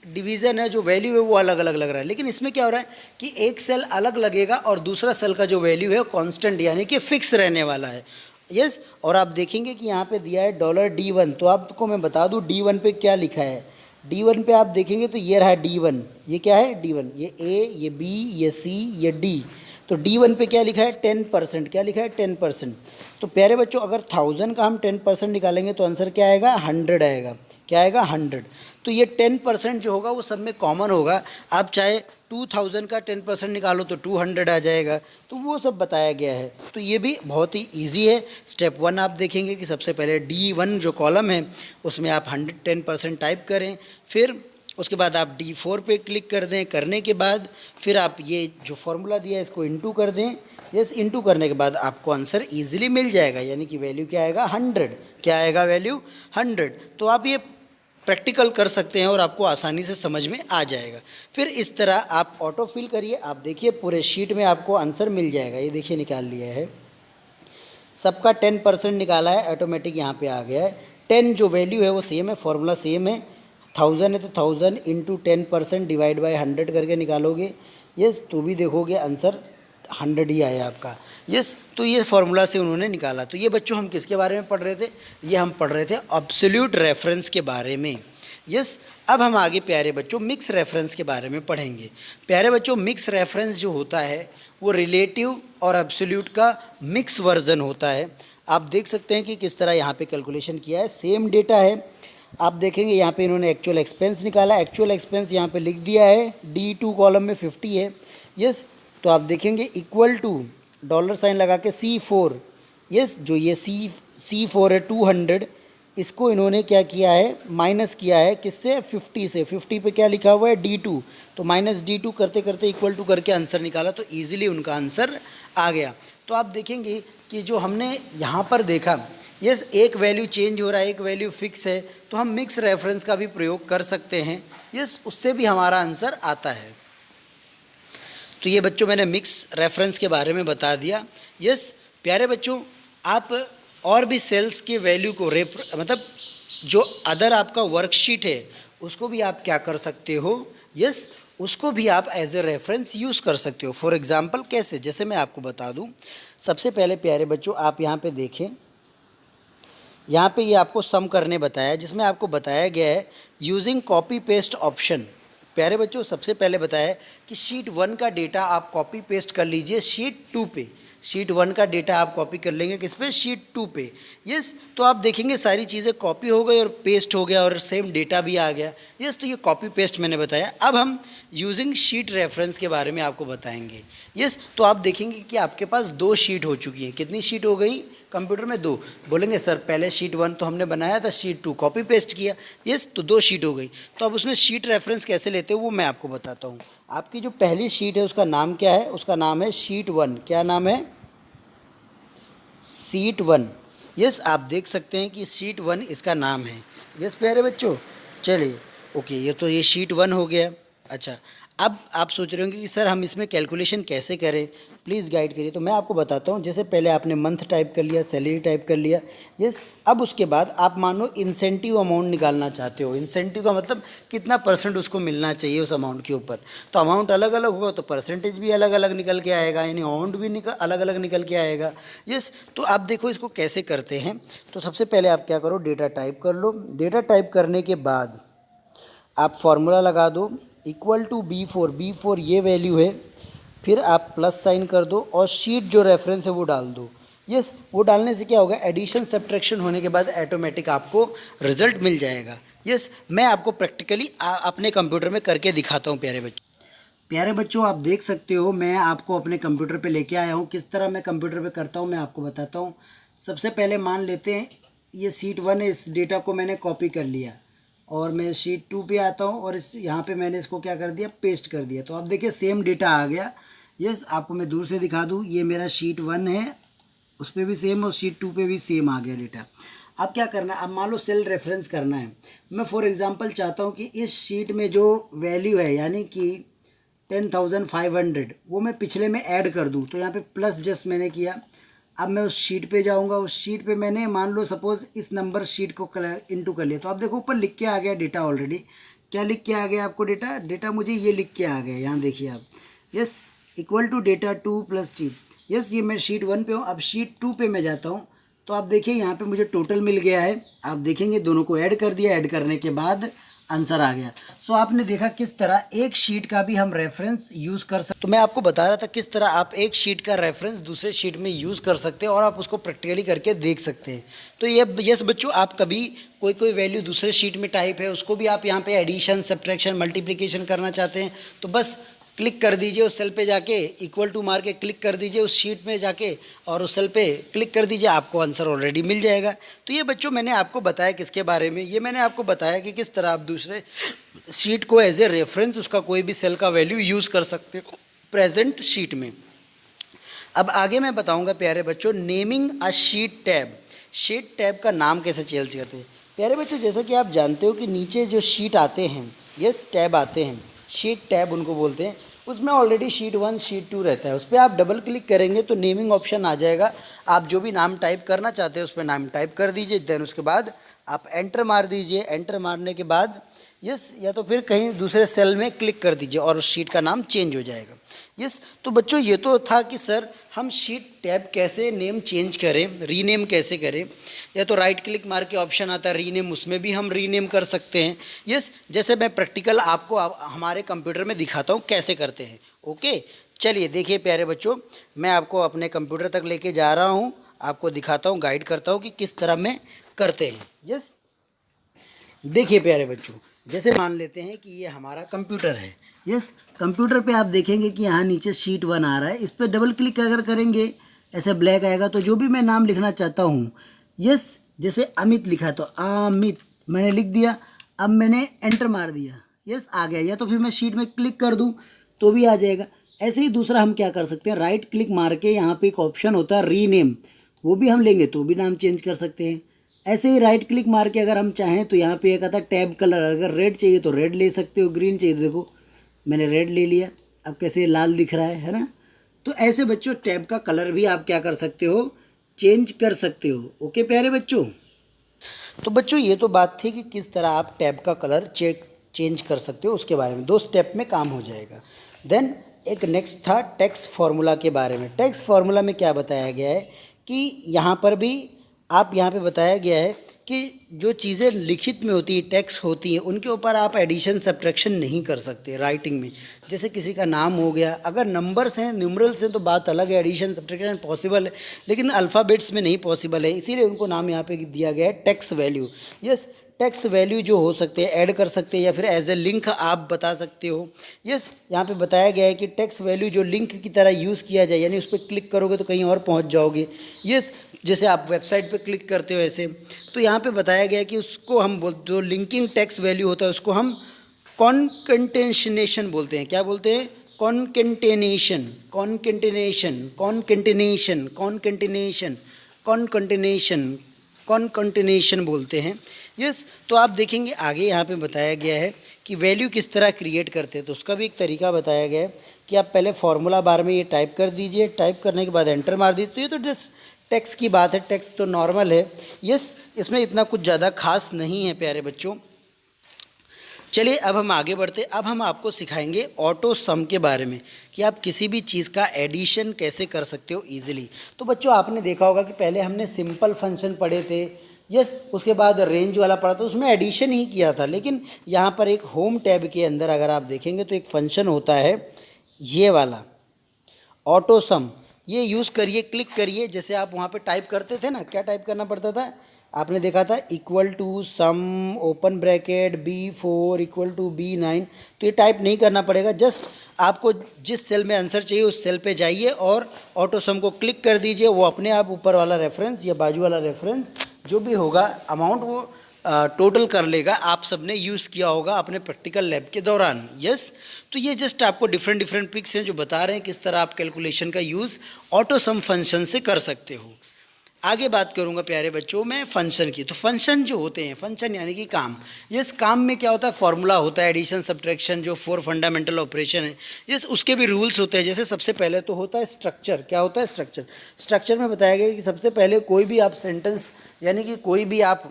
डिवीज़न है, जो वैल्यू है वो अलग अलग लग रहा है। लेकिन इसमें क्या हो रहा है कि एक सेल अलग लगेगा और दूसरा सेल का जो वैल्यू है कांस्टेंट यानी कि फिक्स रहने वाला है। यस, और आप देखेंगे कि यहाँ पे दिया है $D1। तो आपको मैं बता दूँ D1 पे क्या लिखा है। D1 पे आप देखेंगे तो ये रहा D1, ये क्या है D1, ये A, ये B, ये C, ये D। तो D1 पे क्या लिखा है, 10%। क्या लिखा है, 10%। तो प्यारे बच्चों, अगर 1000 का हम 10% निकालेंगे तो आंसर क्या आएगा, 100 आएगा। क्या आएगा, 100। तो ये 10% जो होगा वो सब में कॉमन होगा। आप चाहे 2000 का 10% निकालो तो 200 आ जाएगा। तो वो सब बताया गया है। तो ये भी बहुत ही ईजी है। स्टेप 1 आप देखेंगे कि सबसे पहले D1 जो कॉलम है उसमें आप 10% टाइप करें, फिर उसके बाद आप D4 पे क्लिक कर दें। करने के बाद फिर आप ये जो फॉर्मूला दिया है इसको इंटू कर दें। यस, इंटू करने के बाद आपको आंसर इजीली मिल जाएगा, यानी कि वैल्यू क्या आएगा, 100। क्या आएगा, वैल्यू 100। तो आप ये प्रैक्टिकल कर सकते हैं और आपको आसानी से समझ में आ जाएगा। फिर इस तरह आप ऑटो फिल करिए, आप देखिए पूरे शीट में आपको आंसर मिल जाएगा। ये देखिए निकाल लिया है, सबका 10% निकाला है, ऑटोमेटिक यहाँ पे आ गया है। 10 जो वैल्यू है वो सेम है, फॉर्मूला सेम है। 1000 है तो 1000 इंटू 10% डिवाइड बाय 100 करके निकालोगे। यस, तो भी देखोगे आंसर 100 ही आया आपका। यस, तो ये फार्मूला से उन्होंने निकाला। तो ये बच्चों हम किसके बारे में पढ़ रहे थे, ये हम पढ़ रहे थे एब्सोल्यूट रेफरेंस के बारे में। यस, अब हम आगे प्यारे बच्चों मिक्स रेफरेंस के बारे में पढ़ेंगे। प्यारे बच्चों, मिक्स रेफरेंस जो होता है वो रिलेटिव और एब्सोल्यूट का मिक्स वर्जन होता है। आप देख सकते हैं कि किस तरह यहाँ पे कैलकुलेशन किया है, सेम डेटा है। आप देखेंगे यहाँ पे इन्होंने एक्चुअल एक्सपेंस निकाला, एक्चुअल एक्सपेंस यहाँ पे लिख दिया है, D2 कॉलम में 50 है। यस, तो आप देखेंगे इक्वल टू $साइन लगा के C4। यस, जो ये C4 है 200, इसको इन्होंने क्या किया है, माइनस किया है किससे, 50 से। 50 पे क्या लिखा हुआ है, D2, तो माइनस D2 करते करते इक्वल टू करके आंसर निकाला, तो ईजिली उनका आंसर आ गया। तो आप देखेंगे कि जो हमने यहाँ पर देखा, यस, एक वैल्यू चेंज हो रहा है, एक वैल्यू फिक्स है, तो हम मिक्स रेफरेंस का भी प्रयोग कर सकते हैं। यस, उससे भी हमारा आंसर आता है। तो ये बच्चों मैंने मिक्स रेफरेंस के बारे में बता दिया। यस प्यारे बच्चों, आप और भी सेल्स के वैल्यू को मतलब जो अदर आपका वर्कशीट है उसको भी आप क्या कर सकते हो, यस, उसको भी आप एज ए रेफरेंस यूज़ कर सकते हो। फॉर एग्जांपल कैसे, जैसे मैं आपको बता दूं। सबसे पहले प्यारे बच्चों आप यहाँ पे देखें, यहाँ पे ये आपको सम करने बताया, जिसमें आपको बताया गया है यूजिंग कॉपी पेस्ट ऑप्शन। प्यारे बच्चों, सबसे पहले बताया कि शीट 1 का डेटा आप कॉपी पेस्ट कर लीजिए शीट 2 पे। शीट 1 का डेटा आप कॉपी कर लेंगे किस पे, शीट 2 पे। यस, तो आप देखेंगे सारी चीज़ें कॉपी हो गई और पेस्ट हो गया और सेम डेटा भी आ गया। यस, तो ये कॉपी पेस्ट मैंने बताया। अब हम यूजिंग शीट रेफरेंस के बारे में आपको बताएंगे। यस, तो आप देखेंगे कि आपके पास 2 शीट हो चुकी हैं। कितनी शीट हो गई, कंप्यूटर में 2। बोलेंगे सर पहले शीट 1 तो हमने बनाया था, शीट 2 कॉपी पेस्ट किया। यस, तो 2 शीट हो गई। तो अब उसमें शीट रेफरेंस कैसे लेते हो वो मैं आपको बताता हूँ। आपकी जो पहली शीट है उसका नाम क्या है? उसका नाम है शीट 1। क्या नाम है? शीट 1। यस, आप देख सकते हैं कि शीट 1 इसका नाम है। यस प्यारे बच्चों, चलिए ओके, ये शीट 1 हो गया। अच्छा, अब आप सोच रहे होंगे कि सर हम इसमें कैलकुलेशन कैसे करें, प्लीज़ गाइड करिए। तो मैं आपको बताता हूँ। जैसे पहले आपने मंथ टाइप कर लिया, सैलरी टाइप कर लिया। यस, अब उसके बाद आप मानो इंसेंटिव अमाउंट निकालना चाहते हो। इंसेंटिव का मतलब कितना परसेंट उसको मिलना चाहिए उस अमाउंट के ऊपर। तो अमाउंट अलग अलग होगा तो परसेंटेज भी अलग अलग निकल के आएगा, यानी अमाउंट भी अलग अलग निकल के आएगा। यस, तो आप देखो इसको कैसे करते हैं। तो सबसे पहले आप क्या करो, डेटा टाइप कर लो। डेटा टाइप करने के बाद आप फॉर्मूला लगा दो, इक्वल टू B4 ये वैल्यू है। फिर आप प्लस साइन कर दो और शीट जो रेफरेंस है वो डाल दो। यस, वो डालने से क्या होगा, एडिशन सब्ट्रैक्शन होने के बाद ऑटोमेटिक आपको रिजल्ट मिल जाएगा। यस, मैं आपको प्रैक्टिकली अपने कंप्यूटर में करके दिखाता हूँ प्यारे बच्चों। प्यारे बच्चों, आप देख सकते हो मैं आपको अपने कंप्यूटर पे लेके आया हूँ। किस तरह मैं कंप्यूटर पे करता हूँ मैं आपको बताता हूँ। सबसे पहले मान लेते हैं ये शीट 1 है, इस डेटा को मैंने कॉपी कर लिया और मैं शीट 2 पे आता हूँ और इस यहाँ पे मैंने इसको क्या कर दिया, पेस्ट कर दिया। तो अब देखिए सेम डेटा आ गया। यस, आपको मैं दूर से दिखा दूँ, ये मेरा शीट 1 है, उस पर भी सेम और शीट 2 पे भी सेम आ गया डेटा। अब क्या करना है, अब मान लो सेल रेफरेंस करना है। मैं फॉर एग्जांपल चाहता हूँ कि इस शीट में जो वैल्यू है यानी कि 10,500 वो मैं पिछले में ऐड कर दूँ। तो यहाँ पे प्लस जस्ट मैंने किया। अब मैं उस शीट पे जाऊँगा, उस शीट पे मैंने मान लो सपोज़ इस नंबर शीट को इंटू कर लिया। तो अब देखो ऊपर लिख के आ गया डेटा ऑलरेडी। क्या लिख के आ गया आपको डेटा मुझे ये लिख के आ गया, यहाँ देखिए आप। Yes, equal to data 2 + T। Yes, ये मैं शीट 1 पे हूँ। अब शीट 2 पे मैं जाता हूँ तो आप देखिए यहाँ पे मुझे टोटल मिल गया है। आप देखेंगे दोनों को ऐड कर दिया, ऐड करने के बाद आंसर आ गया। सो आपने देखा किस तरह एक शीट का भी हम रेफरेंस यूज़ कर सकते। तो मैं आपको बता रहा था किस तरह आप एक शीट का रेफरेंस दूसरे शीट में यूज़ कर सकते हैं और आप उसको प्रैक्टिकली करके देख सकते हैं। तो ये यस बच्चों, आप कभी कोई वैल्यू दूसरे शीट में टाइप है उसको भी आप यहाँ पे एडिशन, सब्ट्रैक्शन, मल्टीप्लिकेशन करना चाहते हैं तो बस क्लिक कर दीजिए उस सेल पे जाके, इक्वल टू मार के क्लिक कर दीजिए उस शीट में जाके और उस सेल पे क्लिक कर दीजिए, आपको आंसर ऑलरेडी मिल जाएगा। तो ये बच्चों मैंने आपको बताया किसके बारे में, ये मैंने आपको बताया कि किस तरह आप दूसरे शीट को एज ए रेफरेंस उसका कोई भी सेल का वैल्यू यूज़ कर सकते हो प्रेजेंट शीट में। अब आगे मैं बताऊँगा प्यारे बच्चों, naming a sheet tab. Sheet tab का नाम कैसे चेंज करते हैं प्यारे बच्चों। जैसा कि आप जानते हो कि नीचे जो शीट आते हैं, यस टैब आते हैं, शीट टैब उनको बोलते हैं। उसमें ऑलरेडी शीट 1 शीट 2 रहता है। उस पर आप डबल क्लिक करेंगे तो नेमिंग ऑप्शन आ जाएगा। आप जो भी नाम टाइप करना चाहते हैं उस पर नाम टाइप कर दीजिए। देन उसके बाद आप एंटर मार दीजिए। एंटर मारने के बाद यस, या तो फिर कहीं दूसरे सेल में क्लिक कर दीजिए और उस शीट का नाम चेंज हो जाएगा। यस, तो बच्चों ये तो था कि सर हम शीट टैब कैसे नेम चेंज करें, रीनेम कैसे करें। या तो राइट क्लिक मार के ऑप्शन आता है रीनेम, उसमें भी हम रीनेम कर सकते हैं। यस, जैसे मैं प्रैक्टिकल आपको हमारे कंप्यूटर में दिखाता हूँ कैसे करते हैं। ओके, चलिए देखिए प्यारे बच्चों, मैं आपको अपने कंप्यूटर तक लेके जा रहा हूँ, आपको दिखाता हूँ, गाइड करता हूँ कि किस तरह में करते हैं। यस, देखिए प्यारे बच्चों, जैसे मान लेते हैं कि ये हमारा कंप्यूटर है। यस, कंप्यूटर पे आप देखेंगे कि यहाँ नीचे शीट 1 आ रहा है। इस पर डबल क्लिक अगर करेंगे ऐसे ब्लैक आएगा। तो जो भी मैं नाम लिखना चाहता हूँ, यस, जैसे अमित लिखा तो अमित मैंने लिख दिया। अब मैंने एंटर मार दिया, यस आ गया। या तो फिर मैं शीट में क्लिक कर दूँ तो भी आ जाएगा। ऐसे ही दूसरा हम क्या कर सकते हैं, राइट क्लिक मार के यहाँ पे एक ऑप्शन होता है रीनेम, वो भी हम लेंगे तो भी नाम चेंज कर सकते हैं। ऐसे ही राइट क्लिक मार के अगर हम चाहें तो यहाँ पे एक आता है टैब कलर, अगर रेड चाहिए तो रेड ले सकते हो, ग्रीन चाहिए तो देखो मैंने रेड ले लिया। अब कैसे लाल दिख रहा है ना। तो ऐसे बच्चों टैब का कलर भी आप क्या कर सकते हो, चेंज कर सकते हो। ओके प्यारे बच्चों, तो बच्चों ये तो बात थी कि किस तरह आप टैब का कलर चेंज कर सकते हो, उसके बारे में 2 स्टेप में काम हो जाएगा। देन एक नेक्स्ट था टैक्स फार्मूला के बारे में। टैक्स फार्मूला में क्या बताया गया है कि यहाँ पर भी आप यहाँ पे बताया गया है कि जो चीज़ें लिखित में होती हैं, टैक्स होती हैं, उनके ऊपर आप एडिशन सब्ट्रैक्शन नहीं कर सकते राइटिंग में। जैसे किसी का नाम हो गया, अगर नंबर्स हैं, न्यूमरल्स हैं तो बात अलग है, एडिशन सब्ट्रैक्शन पॉसिबल है, लेकिन अल्फ़ाबेट्स में नहीं पॉसिबल है। इसीलिए उनको नाम यहाँ पे दिया गया है tax value. Yes, text value जो हो सकते हैं ऐड कर सकते हैं या फिर एज ए लिंक आप बता सकते हो। यस, यहाँ पे बताया गया है कि टेक्स्ट वैल्यू जो लिंक की तरह यूज़ किया जाए, यानी उस पर क्लिक करोगे तो कहीं और पहुँच जाओगे। यस, जैसे आप वेबसाइट पे क्लिक करते हो ऐसे, तो यहाँ पे बताया गया है कि उसको हम जो लिंकिंग टेक्स्ट वैल्यू होता है उसको हम कॉन्केटेनेशन बोलते हैं। क्या बोलते हैं? Concatenation, concatenation, concatenation, concatenation, concatenation, concatenation बोलते हैं। यस, तो आप देखेंगे आगे यहाँ पे बताया गया है कि वैल्यू किस तरह क्रिएट करते हैं, तो उसका भी एक तरीका बताया गया है कि आप पहले फार्मूला बार में ये टाइप कर दीजिए, टाइप करने के बाद एंटर मार दीजिए। तो ये तो जस्ट टेक्स्ट की बात है, टेक्स्ट तो नॉर्मल है। यस, इसमें इतना कुछ ज़्यादा खास नहीं है प्यारे बच्चों। चलिए अब हम आगे बढ़ते। अब हम आपको सिखाएंगे ऑटो सम के बारे में कि आप किसी भी चीज़ का एडिशन कैसे कर सकते हो ईजिली। तो बच्चों आपने देखा होगा कि पहले हमने सिंपल फंक्शन पढ़े थे। यस, उसके बाद रेंज वाला पढ़ा था, उसमें एडिशन ही किया था। लेकिन यहाँ पर एक होम टैब के अंदर अगर आप देखेंगे तो एक फंक्शन होता है ये वाला ऑटो सम। ये यूज़ करिए, क्लिक करिए। जैसे आप वहाँ पे टाइप करते थे ना, क्या टाइप करना पड़ता था? आपने देखा था equal to sum open bracket B4 equal to B9। तो ये टाइप नहीं करना पड़ेगा, जस्ट आपको जिस सेल में आंसर चाहिए उस सेल पे जाइए और ऑटो सम को क्लिक कर दीजिए। वो अपने आप ऊपर वाला रेफरेंस या बाजू वाला रेफरेंस जो भी होगा अमाउंट वो टोटल कर लेगा। आप सबने यूज़ किया होगा अपने प्रैक्टिकल लैब के दौरान। यस, तो ये जस्ट आपको डिफरेंट पिक्स हैं जो बता रहे हैं किस तरह आप कैलकुलेशन का यूज़ ऑटो सम फंक्शन से कर सकते हो। आगे बात करूंगा प्यारे बच्चों मैं फंक्शन की। तो फंक्शन जो होते हैं, फंक्शन यानी कि काम। यस, काम में क्या होता है? फॉर्मूला होता है, एडिशन सब्ट्रैक्शन, जो 4 फंडामेंटल ऑपरेशन है। यस, उसके भी रूल्स होते हैं। जैसे सबसे पहले तो होता है स्ट्रक्चर। क्या होता है? स्ट्रक्चर। स्ट्रक्चर में बताया गया कि सबसे पहले कोई भी आप सेंटेंस यानी कि कोई भी आप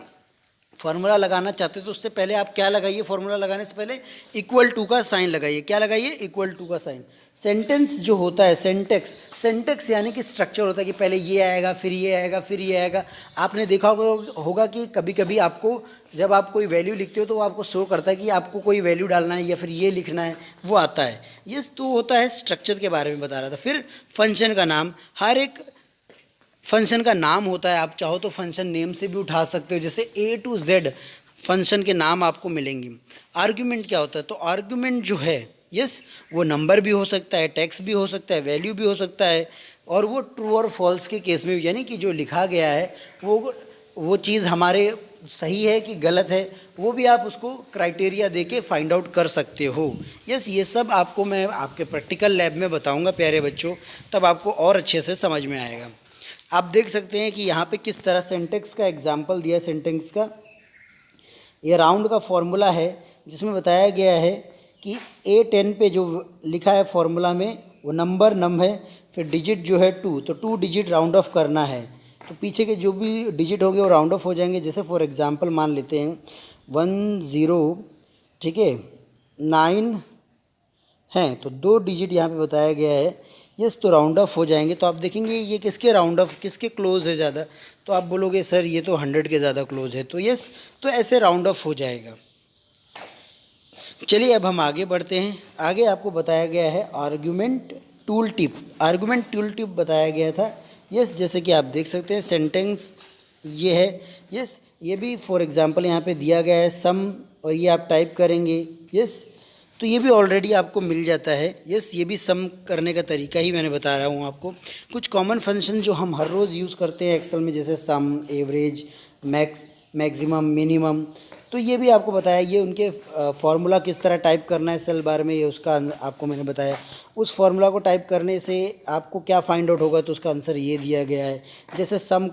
फार्मूला लगाना चाहते हो तो उससे पहले आप क्या लगाइए? फार्मूला लगाने से पहले इक्वल टू का साइन लगाइए। क्या लगाइए? इक्वल टू का साइन। सेंटेंस जो होता है, सेंटेक्स, सेंटेक्स यानी कि स्ट्रक्चर होता है कि पहले ये आएगा, फिर ये आएगा, फिर ये आएगा। आपने देखा होगा कि कभी कभी आपको जब आप कोई वैल्यू लिखते हो तो वो आपको शो करता है कि आपको कोई वैल्यू डालना है या फिर ये लिखना है, वो आता है। ये तो होता है स्ट्रक्चर के बारे में बता रहा था। फिर फंक्शन का नाम, हर एक फंक्शन का नाम होता है। आप चाहो तो फंक्शन नेम से भी उठा सकते हो, जैसे A to Z फंक्शन के नाम आपको मिलेंगे। आर्ग्यूमेंट क्या होता है? तो आर्ग्यूमेंट जो है, यस, वो नंबर भी हो सकता है, टेक्स्ट भी हो सकता है, वैल्यू भी हो सकता है, और वो ट्रू और फॉल्स के केस में भी, यानी कि जो लिखा गया है वो चीज़ हमारे सही है कि गलत है, वो भी आप उसको क्राइटेरिया दे के फाइंड आउट कर सकते हो। यस, ये सब आपको मैं आपके प्रैक्टिकल लैब में बताऊंगा प्यारे बच्चों, तब आपको और अच्छे से समझ में आएगा। आप देख सकते हैं कि यहाँ पे किस तरह सेंटेक्स का एग्जाम्पल दिया है। सेंटेक्स का ये राउंड का फॉर्मूला है जिसमें बताया गया है कि A10 पे जो लिखा है फॉर्मूला में वो नंबर नम है, फिर डिजिट जो है 2, तो 2 डिजिट राउंड ऑफ करना है। तो पीछे के जो भी डिजिट होंगे वो राउंड ऑफ हो जाएंगे। जैसे फॉर एग्जांपल मान लेते हैं 10, ठीक है, 9 हैं, तो 2 डिजिट यहाँ पे बताया गया है। यस, तो राउंड ऑफ हो जाएंगे। तो आप देखेंगे ये किसके राउंड ऑफ, किसके क्लोज है ज़्यादा, तो आप बोलोगे सर ये तो 100 के ज़्यादा क्लोज है। तो यस, तो ऐसे राउंड ऑफ हो जाएगा। चलिए अब हम आगे बढ़ते हैं। आगे आपको बताया गया है argument tool tip. Argument tool tip बताया गया था। यस, जैसे कि आप देख सकते हैं सेंटेंस ये है। यस, ये भी फॉर एग्जांपल यहाँ पे दिया गया है सम, और ये आप टाइप करेंगे। यस, तो ये भी ऑलरेडी आपको मिल जाता है। यस, ये भी सम करने का तरीका ही मैंने बता रहा हूँ आपको। कुछ कॉमन फंक्शन जो हम हर रोज़ यूज़ करते हैं एक्सेल में, जैसे सम, एवरेज, मैक्स, मैक्सिमम, मिनिमम, तो ये भी आपको बताया। ये उनके फार्मूला किस तरह टाइप करना है सेल बार में, ये उसका आपको मैंने बताया। उस फार्मूला को टाइप करने से आपको क्या फाइंड आउट होगा, तो उसका आंसर ये दिया गया है। जैसे सम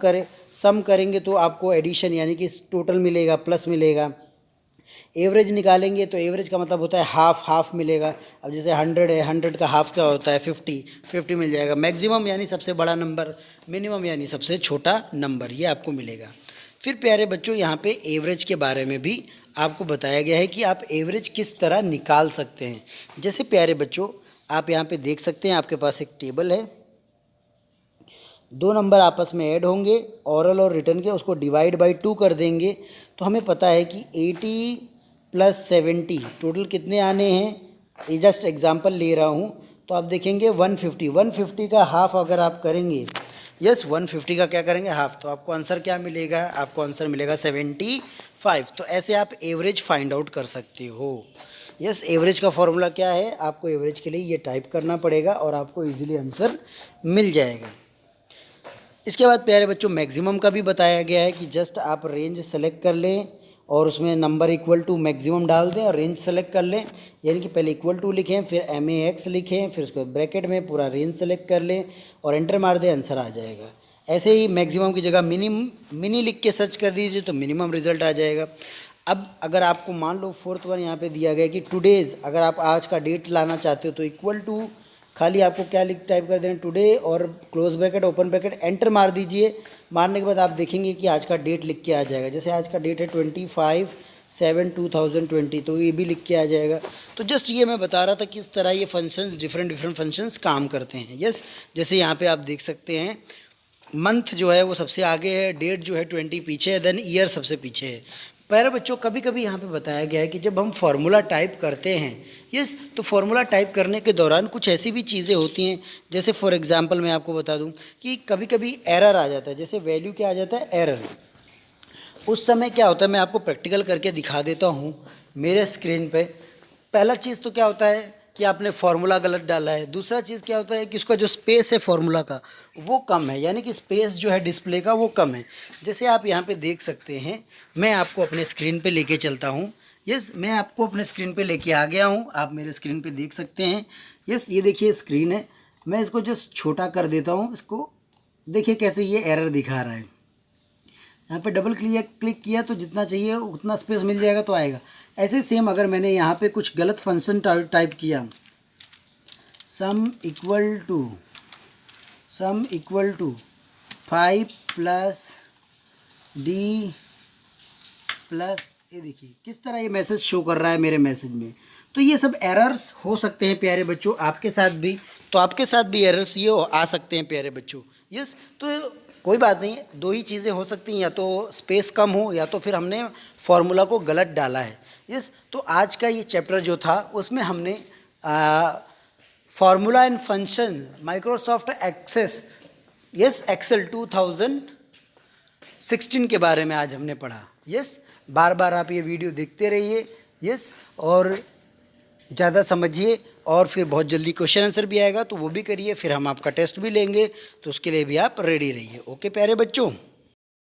करेंगे तो आपको एडिशन यानी कि टोटल मिलेगा, प्लस मिलेगा। एवरेज निकालेंगे तो एवरेज का मतलब होता है हाफ मिलेगा। अब जैसे 100 है, 100 का हाफ क्या होता है? 50 मिल जाएगा। मैक्सिमम यानी सबसे बड़ा नंबर, मिनिमम यानी सबसे छोटा नंबर, ये आपको मिलेगा। फिर प्यारे बच्चों यहाँ पे एवरेज के बारे में भी आपको बताया गया है कि आप एवरेज किस तरह निकाल सकते हैं। जैसे प्यारे बच्चों आप यहाँ पे देख सकते हैं, आपके पास एक टेबल है, 2 नंबर आपस में ऐड होंगे, ऑरल और रिटर्न के, उसको डिवाइड बाई 2 कर देंगे। तो हमें पता है कि 80 + 70 टोटल कितने आने हैं। ये जस्ट एग्जांपल ले रहा हूँ। तो आप देखेंगे 150 का हाफ अगर आप करेंगे यस 150 का क्या करेंगे हाफ, तो आपको आंसर क्या मिलेगा, आपको आंसर मिलेगा 75। तो ऐसे आप एवरेज फाइंड आउट कर सकते हो। यस एवरेज का फॉर्मूला क्या है, आपको एवरेज के लिए ये टाइप करना पड़ेगा और आपको इजीली आंसर मिल जाएगा। इसके बाद प्यारे बच्चों मैक्सिमम का भी बताया गया है कि जस्ट आप रेंज सेलेक्ट कर लें और उसमें नंबर इक्वल टू मैक्सिमम डाल दें और रेंज सेलेक्ट कर लें, यानी कि पहले इक्वल टू लिखें, फिर MAX लिखें, फिर उसको ब्रैकेट में पूरा रेंज सेलेक्ट कर लें और एंटर मार दें, आंसर आ जाएगा। ऐसे ही मैक्सिमम की जगह मिनी लिख के सर्च कर दीजिए तो मिनिमम रिजल्ट आ जाएगा। अब अगर आपको मान लो फोर्थ वन यहाँ पे दिया गया कि टुडेज़, अगर आप आज का डेट लाना चाहते हो तो इक्वल टू खाली आपको क्या लिख टाइप कर देना टुडे और close bracket open bracket enter मार दीजिए। मारने के बाद आप देखेंगे कि आज का डेट लिख के आ जाएगा। जैसे आज का डेट है 25/7/2020, तो ये भी लिख के आ जाएगा। तो जस्ट ये मैं बता रहा था किस तरह ये फंक्शंस डिफरेंट फंक्शंस काम करते हैं। यस जैसे यहाँ पे आप देख सकते हैं मंथ जो है वो सबसे आगे है, डेट जो है 20 पीछे है, देन ईयर सबसे पीछे है। प्यारे बच्चों कभी कभी यहाँ पे बताया गया है कि जब हम फार्मूला टाइप करते हैं यस तो फार्मूला टाइप करने के दौरान कुछ ऐसी भी चीज़ें होती हैं, जैसे फॉर एग्जांपल मैं आपको बता दूं कि कभी कभी एरर आ जाता है। जैसे वैल्यू क्या आ जाता है, एरर। उस समय क्या होता है मैं आपको प्रैक्टिकल करके दिखा देता हूँ मेरे स्क्रीन पे। पहला चीज़ तो क्या होता है कि आपने फार्मूला गलत डाला है। दूसरा चीज़ क्या होता है कि उसका जो स्पेस है फार्मूला का वो कम है, यानी कि स्पेस जो है डिस्प्ले का वो कम है। जैसे आप यहाँ पे देख सकते हैं, मैं आपको अपने स्क्रीन पे लेके चलता हूँ। यस मैं आपको अपने स्क्रीन पे लेके आ गया हूँ, आप मेरे स्क्रीन पे देख सकते हैं। यस ये देखिए स्क्रीन है, मैं इसको जस्ट छोटा कर देता हूँ। इसको देखिए कैसे ये एरर दिखा रहा है। यहाँ पे डबल क्लिक किया तो जितना चाहिए उतना स्पेस मिल जाएगा तो आएगा। ऐसे सेम अगर मैंने यहाँ पे कुछ गलत फंक्शन टाइप किया, sum equal to 5 + D plus, ये देखिए किस तरह ये मैसेज शो कर रहा है मेरे मैसेज में। तो ये सब एरर्स हो सकते हैं प्यारे बच्चों आपके साथ भी, तो आपके साथ भी एरर्स ये आ सकते हैं प्यारे बच्चों। यस तो कोई बात नहीं, दो ही चीज़ें हो सकती हैं, या तो स्पेस कम हो या तो फिर हमने फार्मूला को गलत डाला है। यस तो आज का ये चैप्टर जो था उसमें हमने formula and function Microsoft Excel 2016 के बारे में आज हमने पढ़ा। यस बार बार आप ये वीडियो देखते रहिए। यस और ज़्यादा समझिए और फिर बहुत जल्दी क्वेश्चन आंसर भी आएगा तो वो भी करिए, फिर हम आपका टेस्ट भी लेंगे, तो उसके लिए भी आप रेडी रहिए। ओके प्यारे बच्चों।